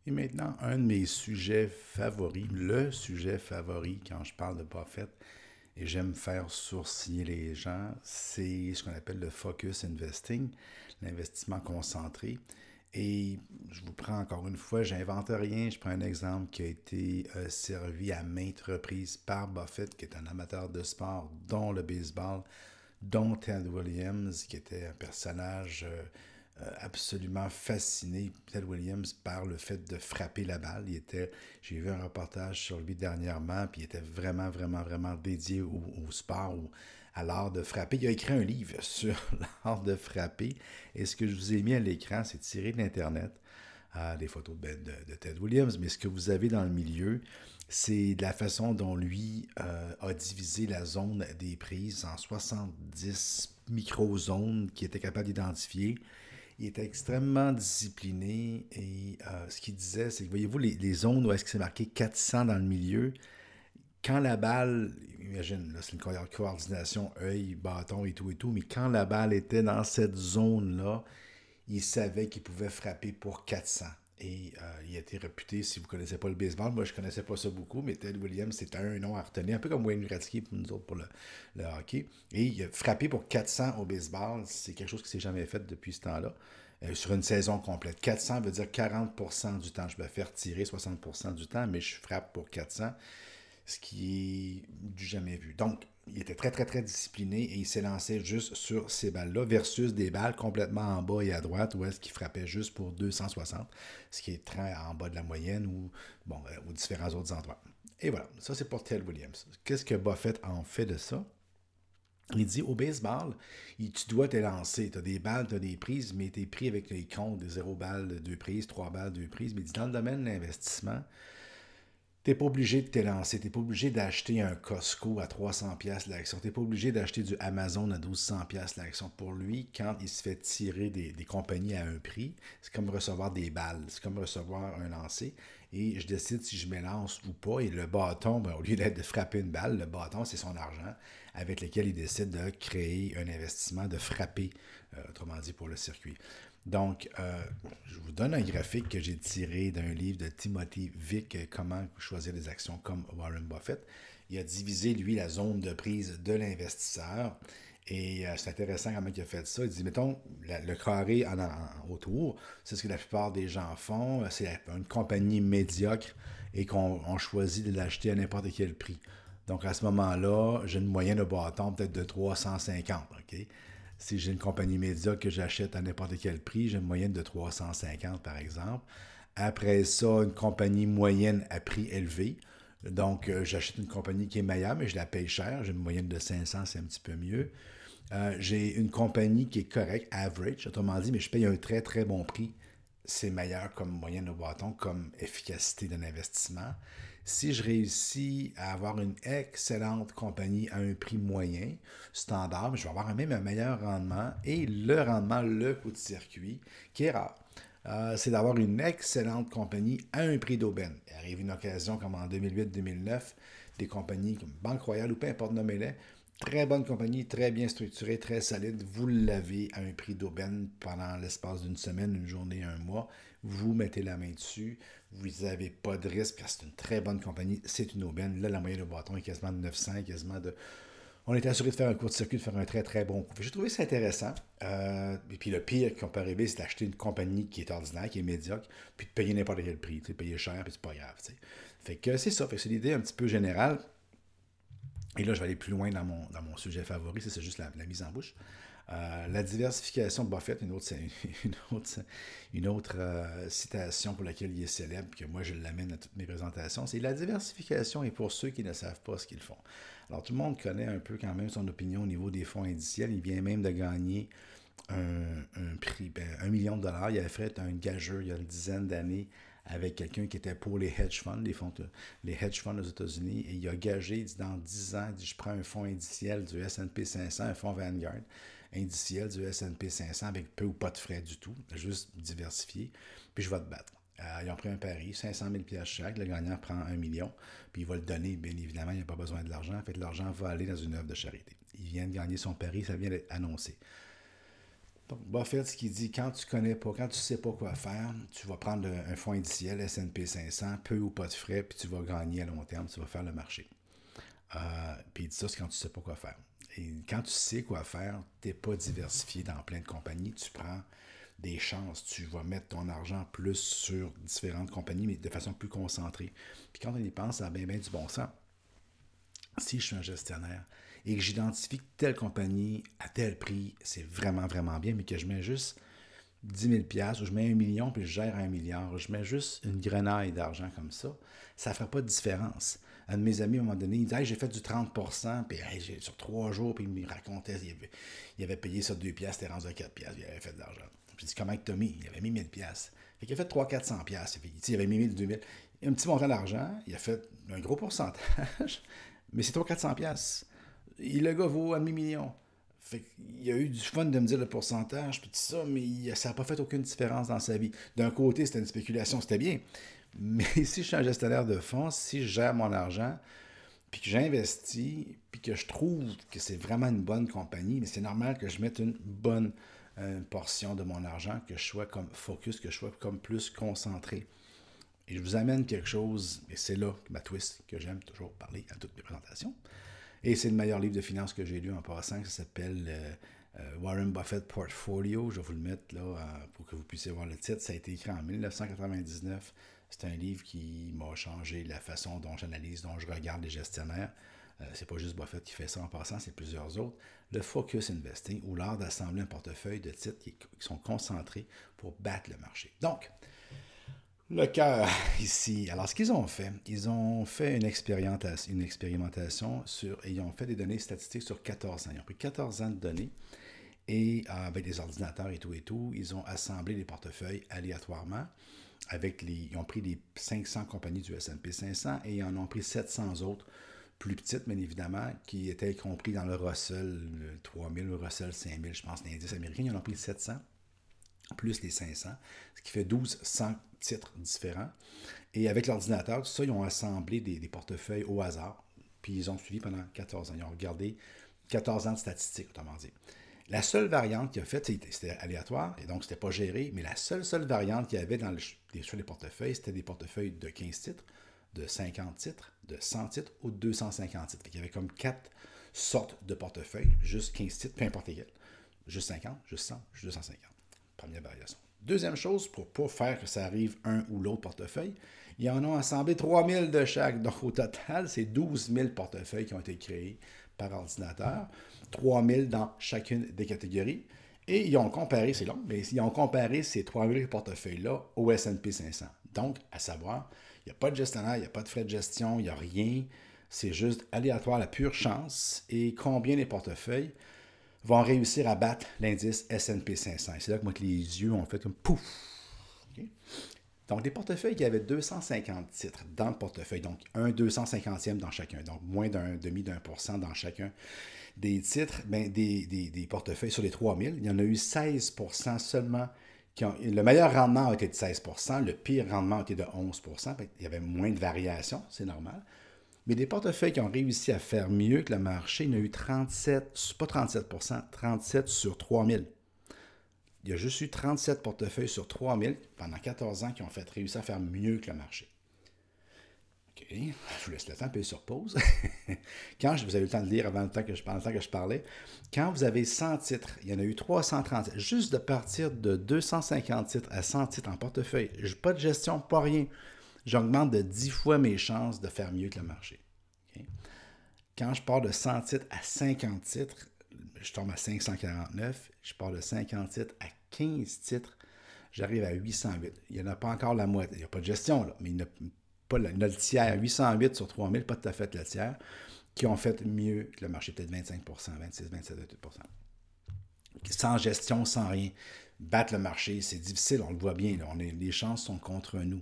Et maintenant, un de mes sujets favoris, le sujet favori quand je parle de Buffett, et j'aime faire sourciller les gens, c'est ce qu'on appelle le focus investing, l'investissement concentré. Et je vous prends encore une fois, j'invente rien, je prends un exemple qui a été servi à maintes reprises par Buffett, qui est un amateur de sport, dont le baseball, dont Ted Williams, qui était un personnage absolument fasciné, Ted Williams, par le fait de frapper la balle. J'ai vu un reportage sur lui dernièrement, puis il était vraiment, vraiment, vraiment dédié au sport, à l'art de frapper. Il a écrit un livre sur l'art de frapper. Et ce que je vous ai mis à l'écran, c'est tiré de l'Internet, des photos de Ted Williams, mais ce que vous avez dans le milieu, c'est de la façon dont lui a divisé la zone des prises en 70 micro-zones qu'il était capable d'identifier. Il était extrêmement discipliné et ce qu'il disait, c'est que voyez-vous les zones où est-ce que c'est marqué 400 dans le milieu, quand la balle, imagine, là, c'est une coordination œil, bâton et tout, mais quand la balle était dans cette zone-là, il savait qu'il pouvait frapper pour 400. Et il a été réputé, si vous ne connaissez pas le baseball, moi je ne connaissais pas ça beaucoup, mais Ted Williams, c'était un nom à retenir, un peu comme Wayne Gretzky pour nous autres pour le hockey. Et il a frappé pour 400 au baseball, c'est quelque chose qui ne s'est jamais fait depuis ce temps-là, sur une saison complète. 400 veut dire 40% du temps. Je me fais retirer 60% du temps, mais je frappe pour 400, ce qui est du jamais vu. Donc, il était très, très, très discipliné et il s'est lancé juste sur ces balles-là versus des balles complètement en bas et à droite où est-ce qu'il frappait juste pour 260, ce qui est très en bas de la moyenne ou, bon, aux différents autres endroits. Et voilà, ça c'est pour Ted Williams. Qu'est-ce que Buffett en fait de ça? Il dit au baseball, tu dois te lancer. Tu as des balles, tu as des prises, mais tu es pris avec les comptes des 0 balles, 2 prises, 3 balles, 2 prises. Mais il dit dans le domaine de l'investissement, t'es pas obligé de te lancer, t'es pas obligé d'acheter un Costco à 300 pièces l'action, t'es pas obligé d'acheter du Amazon à 1200 pièces l'action. Pour lui, quand il se fait tirer des compagnies à un prix, c'est comme recevoir des balles, c'est comme recevoir un lancer. Et je décide si je me lance ou pas. Et le bâton, ben, au lieu d'être de frapper une balle, le bâton, c'est son argent avec lequel il décide de créer un investissement, de frapper, autrement dit, pour le circuit. Donc, je vous donne un graphique que j'ai tiré d'un livre de Timothy Vick, Comment choisir des actions comme Warren Buffett. Il a divisé, lui, la zone de prise de l'investisseur. Et c'est intéressant comment il a fait ça. Il dit, mettons, le carré autour, c'est ce que la plupart des gens font. C'est une compagnie médiocre et qu'on choisit de l'acheter à n'importe quel prix. Donc, à ce moment-là, j'ai une moyenne de bâton peut-être de 350. OK? Si j'ai une compagnie média que j'achète à n'importe quel prix, j'ai une moyenne de 350 par exemple. Après ça, une compagnie moyenne à prix élevé. Donc, j'achète une compagnie qui est meilleure, mais je la paye cher. J'ai une moyenne de 500, c'est un petit peu mieux. J'ai une compagnie qui est correcte, average, autrement dit, mais je paye un très très bon prix. C'est meilleur comme moyenne de bâton, comme efficacité d'un investissement. Si je réussis à avoir une excellente compagnie à un prix moyen, standard, je vais avoir même un meilleur rendement et le rendement, le coût de circuit, qui est rare. C'est d'avoir une excellente compagnie à un prix d'aubaine. Il arrive une occasion comme en 2008-2009, des compagnies comme Banque Royale ou peu importe, nommez-les, très bonne compagnie, très bien structurée, très solide. Vous l'avez à un prix d'aubaine pendant l'espace d'une semaine, une journée, un mois. Vous mettez la main dessus. Vous n'avez pas de risque parce que c'est une très bonne compagnie. C'est une aubaine. Là, la moyenne de bâton est quasiment de 900, quasiment de. On est assuré de faire un court-circuit, de faire un très très bon coup. J'ai trouvé ça intéressant. Et puis le pire qu'on peut arriver, c'est d'acheter une compagnie qui est ordinaire, qui est médiocre, puis de payer n'importe quel prix. Tu sais, payer cher, puis c'est pas grave. Tu sais. Fait que c'est ça. Fait que c'est l'idée un petit peu générale. Et là, je vais aller plus loin dans mon sujet favori, c'est juste la mise en bouche. La diversification de Buffett, une autre, une autre citation pour laquelle il est célèbre, que moi je l'amène à toutes mes présentations, c'est la diversification est pour ceux qui ne savent pas ce qu'ils font. Alors tout le monde connaît un peu quand même son opinion au niveau des fonds indiciels. Il vient même de gagner un prix, 1 million de dollars. Il avait fait un gageur il y a une dizaine d'années avec quelqu'un qui était pour les hedge funds, les hedge funds aux États-Unis, et il a gagé, il dit, dans 10 ans, il dit, je prends un fonds indiciel du S&P 500, un fonds Vanguard, indiciel du S&P 500 avec peu ou pas de frais du tout, juste diversifié, puis je vais te battre. Ils ont pris un pari, 500 000 chaque, le gagnant prend 1 million, puis il va le donner, bien évidemment, il n'a pas besoin de l'argent, l'argent va aller dans une œuvre de charité. Il vient de gagner son pari, ça vient d'être annoncé. Donc, Buffett, ce qu'il dit, quand tu connais pas, quand tu sais pas quoi faire, tu vas prendre un fonds indiciel, S&P 500, peu ou pas de frais, puis tu vas gagner à long terme, tu vas faire le marché. Puis il dit ça, c'est quand tu sais pas quoi faire. Et quand tu sais quoi faire, tu n'es pas diversifié dans plein de compagnies, tu prends des chances, tu vas mettre ton argent plus sur différentes compagnies, mais de façon plus concentrée. Puis quand on y pense, ça a bien du bon sens. Si je suis un gestionnaire et que j'identifie que telle compagnie à tel prix, c'est vraiment, vraiment bien, mais que je mets juste 10 000 ou je mets 1 million puis je gère 1 milliard, je mais juste une grenaille d'argent comme ça ne fera pas de différence. Un de mes amis, à un moment donné, il dit hey, j'ai fait du 30%, puis hey, sur 3 jours, puis il me racontait, il avait payé ça 2 c'était rendu à 4 il avait fait de l'argent. J'ai dit comment que t'as mis? Il avait mis 1000 Fait qu'il a fait 300-400 il avait mis 1000, 2000. Un petit montant d'argent, il a fait un gros pourcentage, mais c'est 300-400 le gars vaut un demi-million. Fait qu'il a eu du fun de me dire le pourcentage, puis tout ça, mais ça n'a pas fait aucune différence dans sa vie. D'un côté, c'était une spéculation, c'était bien. Mais si je suis un gestionnaire de fonds, si je gère mon argent, puis que j'investis, puis que je trouve que c'est vraiment une bonne compagnie, mais c'est normal que je mette une bonne portion de mon argent, que je sois comme focus, que je sois comme plus concentré. Et je vous amène quelque chose, et c'est là ma twist que j'aime toujours parler à toutes mes présentations. Et c'est le meilleur livre de finances que j'ai lu en passant, ça s'appelle Warren Buffett Portfolio. Je vais vous le mettre là pour que vous puissiez voir le titre. Ça a été écrit en 1999. C'est un livre qui m'a changé la façon dont j'analyse, dont je regarde les gestionnaires. C'est pas juste Buffett qui fait ça en passant, c'est plusieurs autres. Le Focus Investing, ou l'art d'assembler un portefeuille de titres qui sont concentrés pour battre le marché. Donc, le cœur ici. Alors, ce qu'ils ont fait une expérimentation et ils ont fait des données statistiques sur 14 ans. Ils ont pris 14 ans de données et avec des ordinateurs et tout, ils ont assemblé les portefeuilles aléatoirement. Ils ont pris les 500 compagnies du S&P 500 et ils en ont pris 700 autres, plus petites, bien évidemment, qui étaient compris dans le Russell 3000, le Russell 5000, je pense, l'indice américain. Ils en ont pris 700. Plus les 500, ce qui fait 1200 titres différents. Et avec l'ordinateur, tout ça, ils ont assemblé des portefeuilles au hasard, puis ils ont suivi pendant 14 ans. Ils ont regardé 14 ans de statistiques, autrement dit. La seule variante qu'il a faite, c'était aléatoire, et donc c'était pas géré, mais la seule variante qu'il y avait sur les portefeuilles, c'était des portefeuilles de 15 titres, de 50 titres, de 100 titres ou de 250 titres. Il y avait comme 4 sortes de portefeuilles, juste 15 titres, peu importe lesquels. Juste 50, juste 100, juste 250. Première variation. Deuxième chose, pour ne pas faire que ça arrive un ou l'autre portefeuille, ils en ont assemblé 3000 de chaque. Donc, au total, c'est 12 000 portefeuilles qui ont été créés par ordinateur, 3000 dans chacune des catégories. Et ils ont comparé, c'est long, mais ils ont comparé ces 3000 portefeuilles-là au S&P 500. Donc, à savoir, il n'y a pas de gestionnaire, il n'y a pas de frais de gestion, il n'y a rien. C'est juste aléatoire, la pure chance. Et combien les portefeuilles vont réussir à battre l'indice S&P 500. C'est là que moi, que les yeux ont fait comme pouf. Okay? Donc, des portefeuilles qui avaient 250 titres dans le portefeuille, donc un 250e dans chacun, donc moins d'un demi d'un % dans chacun des titres, des portefeuilles sur les 3000, il y en a eu 16% seulement. Le meilleur rendement a été de 16%, le pire rendement a été de 11%. Il y avait moins de variations, c'est normal. Mais des portefeuilles qui ont réussi à faire mieux que le marché, il y en a eu 37, pas 37%, 37 sur 3000. Il y a juste eu 37 portefeuilles sur 3000 pendant 14 ans qui ont réussi à faire mieux que le marché. OK, je vous laisse le temps, puis sur pause. Quand vous avez eu le temps de lire avant le temps que je parlais, quand vous avez 100 titres, il y en a eu 330. Juste de partir de 250 titres à 100 titres en portefeuille, pas de gestion, pas rien. J'augmente de 10 fois mes chances de faire mieux que le marché. Okay? Quand je pars de 100 titres à 50 titres, je tombe à 549. Je pars de 50 titres à 15 titres, j'arrive à 808. Il n'y en a pas encore la moitié. Il n'y a pas de gestion, là, mais il n'y a pas le tiers. 808 sur 3000, pas tout à fait le tiers, qui ont fait mieux que le marché, peut-être 25%, 26, 27, 28%. Sans gestion, sans rien. Battre le marché, c'est difficile, on le voit bien. Là, les chances sont contre nous.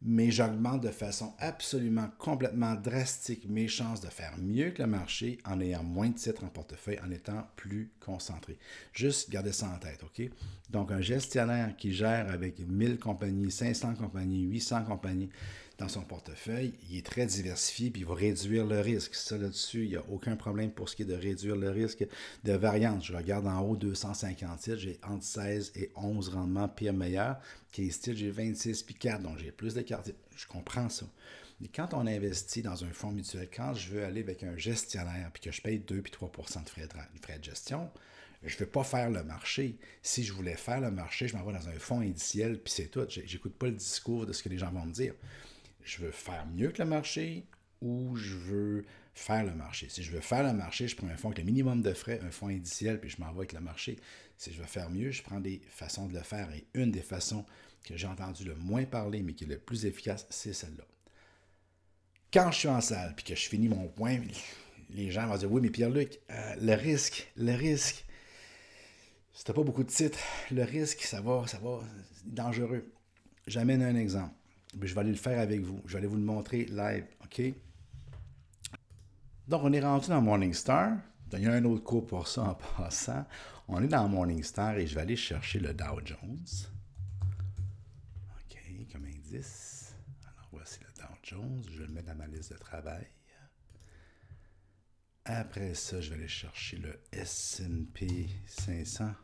mais j'augmente de façon absolument complètement drastique mes chances de faire mieux que le marché en ayant moins de titres en portefeuille, en étant plus concentré. Juste gardez ça en tête, OK? Donc, un gestionnaire qui gère avec 1000 compagnies, 500 compagnies, 800 compagnies dans son portefeuille, il est très diversifié puis il va réduire le risque. Ça, là-dessus, il n'y a aucun problème pour ce qui est de réduire le risque de variance. Je regarde en haut 257, j'ai entre 16 et 11 rendements pire-meilleur. K-Steel, j'ai 26 puis 4, donc j'ai plus de cartes. Je comprends ça. Mais quand on investit dans un fonds mutuel, quand je veux aller avec un gestionnaire puis que je paye 2 puis 3 de frais de gestion, je ne vais pas faire le marché. Si je voulais faire le marché, je m'en vais dans un fonds indiciel puis c'est tout. Je n'écoute pas le discours de ce que les gens vont me dire. Je veux faire mieux que le marché ou je veux faire le marché. Si je veux faire le marché, je prends un fonds avec le minimum de frais, un fonds indiciel, puis je m'en vais avec le marché. Si je veux faire mieux, je prends des façons de le faire. Et une des façons que j'ai entendu le moins parler, mais qui est le plus efficace, c'est celle-là. Quand je suis en salle, puis que je finis mon point, les gens vont dire, oui, mais Pierre-Luc, le risque, si tu n'as pas beaucoup de titres, le risque, ça va, c'est dangereux. J'amène un exemple. Je vais aller le faire avec vous. Je vais aller vous le montrer live, OK? Donc, on est rendu dans Morningstar. Il y a un autre cours pour ça en passant. On est dans Morningstar et je vais aller chercher le Dow Jones. OK, comme indice. Alors, voici le Dow Jones. Je vais le mettre dans ma liste de travail. Après ça, je vais aller chercher le S&P 500.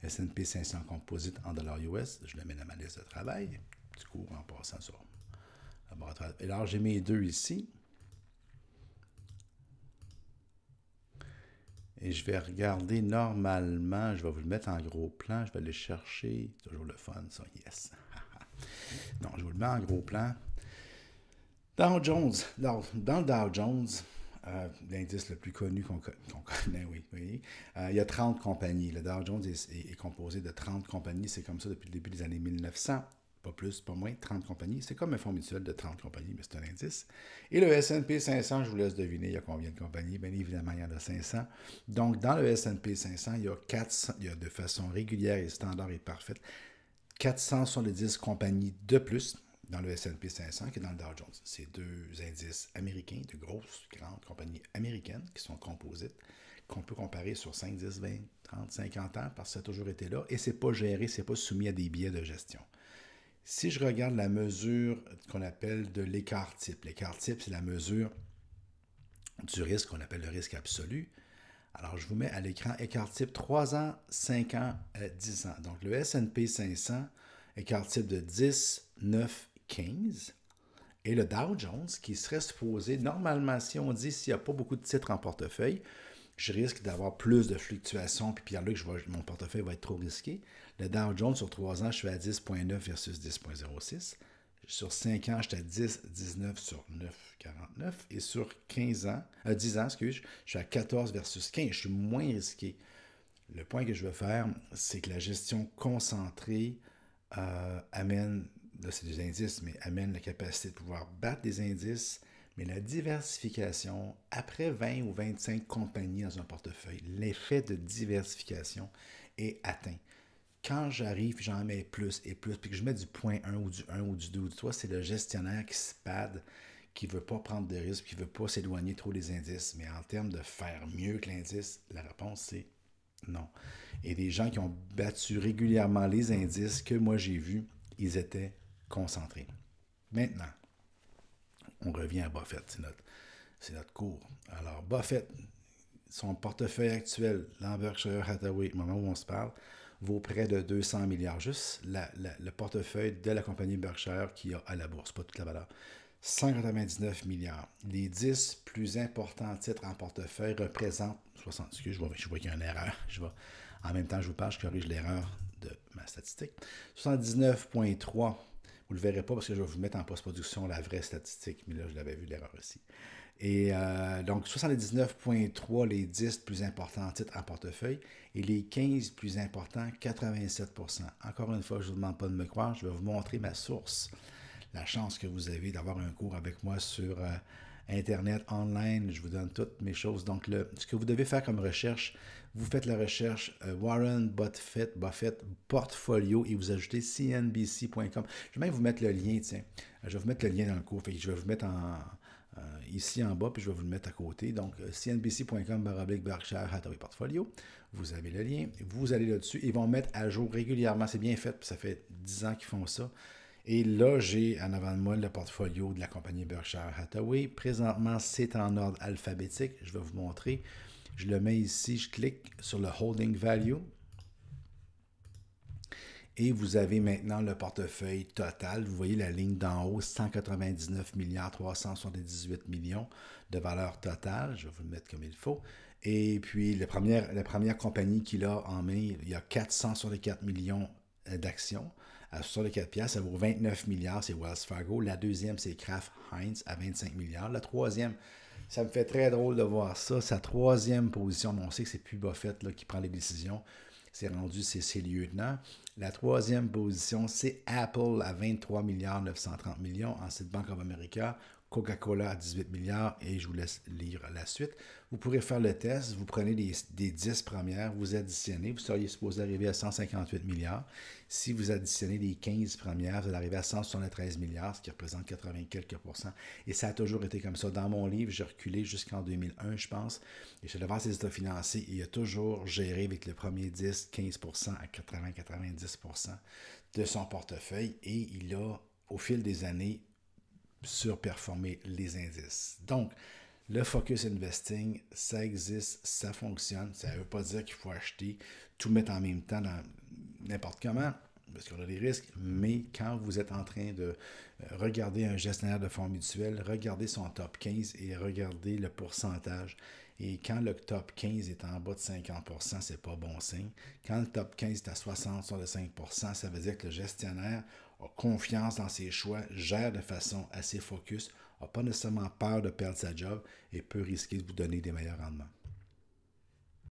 S&P 500 Composite en dollars US. Je le mets dans ma liste de travail. Petit cours en passant sur laboratoire. Et alors, j'ai mes deux ici. Et je vais regarder normalement, je vais vous le mettre en gros plan, je vais aller chercher, toujours le fun ça, yes. Donc, je vous le mets en gros plan. Dow Jones, dans le Dow Jones, l'indice le plus connu qu'on connaît, oui. Il y a 30 compagnies. Le Dow Jones est composé de 30 compagnies, c'est comme ça depuis le début des années 1900. Pas plus, pas moins, 30 compagnies. C'est comme un fonds mutuel de 30 compagnies, mais c'est un indice. Et le S&P 500, je vous laisse deviner, il y a combien de compagnies? Bien évidemment, il y en a 500. Donc, dans le S&P 500, il y a de façon régulière et standard et parfaite 470 compagnies de plus dans le S&P 500 que dans le Dow Jones. C'est deux indices américains, de grosses, grandes compagnies américaines qui sont composites, qu'on peut comparer sur 5, 10, 20, 30, 50 ans parce que ça a toujours été là et ce n'est pas géré, ce n'est pas soumis à des biais de gestion. Si je regarde la mesure qu'on appelle de l'écart type, l'écart type, c'est la mesure du risque qu'on appelle le risque absolu. Alors, je vous mets à l'écran écart type 3 ans, 5 ans, 10 ans. Donc, le S&P 500, écart type de 10, 9, 15. Et le Dow Jones, qui serait supposé, normalement, si on dit s'il n'y a pas beaucoup de titres en portefeuille, je risque d'avoir plus de fluctuations, puis Pierre-Luc, mon portefeuille va être trop risqué. Le Dow Jones, sur 3 ans, je suis à 10,9 versus 10,06. Sur 5 ans, je suis à 10,19 sur 9,49. Et sur 10 ans, je suis à 14 versus 15. Je suis moins risqué. Le point que je veux faire, c'est que la gestion concentrée amène, là c'est des indices, mais amène la capacité de pouvoir battre des indices. Mais la diversification, après 20 ou 25 compagnies dans un portefeuille, l'effet de diversification est atteint. Quand j'arrive, j'en mets plus et plus, puis que je mets du point 1 ou du 1 ou du 2 ou du 3, c'est le gestionnaire qui se pade, qui ne veut pas prendre de risques, qui ne veut pas s'éloigner trop des indices. Mais en termes de faire mieux que l'indice, la réponse c'est non. Et des gens qui ont battu régulièrement les indices que moi j'ai vus, ils étaient concentrés. Maintenant, on revient à Buffett, c'est notre cours. Alors, Buffett, son portefeuille actuel, dans Berkshire Hathaway, au moment où on se parle, vaut près de 200 milliards. Juste le portefeuille de la compagnie Berkshire qui a à la bourse, pas toute la valeur. 199 milliards. Les 10 plus importants titres en portefeuille représentent 60. Excusez, je vois qu'il y a une erreur. En même temps, je vous parle, je corrige l'erreur de ma statistique. 79,3. Vous ne le verrez pas parce que je vais vous mettre en post-production la vraie statistique, mais là, je l'avais vu l'erreur aussi. Et donc, 79,3 les 10 plus importants titres en portefeuille et les 15 plus importants, 87%. Encore une fois, je ne vous demande pas de me croire, je vais vous montrer ma source. La chance que vous avez d'avoir un cours avec moi sur Internet, online, je vous donne toutes mes choses. Donc, ce que vous devez faire comme recherche, vous faites la recherche Warren Buffett portfolio et vous ajoutez cnbc.com. Je vais même vous mettre le lien, tiens. Je vais vous mettre le lien dans le cours. Je vais vous mettre ici en bas, puis je vais vous le mettre à côté. Donc, cnbc.com/Berkshire Hathaway Portfolio. Vous avez le lien. Vous allez là-dessus. Ils vont mettre à jour régulièrement. C'est bien fait, puis ça fait 10 ans qu'ils font ça. Et là, j'ai en avant de moi le portfolio de la compagnie Berkshire Hathaway. Présentement, c'est en ordre alphabétique. Je vais vous montrer. Je le mets ici, je clique sur le Holding Value. Et vous avez maintenant le portefeuille total. Vous voyez la ligne d'en haut, 199 milliards 378 millions de valeur totale. Je vais vous le mettre comme il faut. Et puis, la première compagnie qu'il a en main, il y a 464 millions d'actions. Sur les 4 piastres, ça vaut 29 milliards, c'est Wells Fargo. La deuxième, c'est Kraft Heinz à 25 milliards. La troisième, ça me fait très drôle de voir ça. Sa troisième position, on sait que c'est plus Buffett là, qui prend les décisions. C'est rendu, c'est ses lieutenants. La troisième position, c'est Apple à 23 milliards 930 millions. Ensuite, Bank of America, Coca-Cola à 18 milliards et je vous laisse lire la suite. Vous pourrez faire le test, vous prenez des 10 premières, vous additionnez, vous seriez supposé arriver à 158 milliards. Si vous additionnez les 15 premières, vous allez arriver à 173 milliards, ce qui représente 80 quelques %. Et ça a toujours été comme ça. Dans mon livre, j'ai reculé jusqu'en 2001, je pense, et je suis allé voir ses états financiers et il a toujours géré avec le premier 10, 15 % à 80-90 % de son portefeuille et il a, au fil des années, surperformer les indices. Donc, le focus investing, ça existe, ça fonctionne. Ça ne veut pas dire qu'il faut acheter, tout mettre en même temps dans n'importe comment, parce qu'on a des risques, mais quand vous êtes en train de regarder un gestionnaire de fonds mutuels, regardez son top 15 et regardez le pourcentage. Et quand le top 15 est en bas de 50%, c'est pas bon signe. Quand le top 15 est à 60-65%, ça veut dire que le gestionnaire a confiance dans ses choix, gère de façon assez focus, n'a pas nécessairement peur de perdre sa job et peut risquer de vous donner des meilleurs rendements.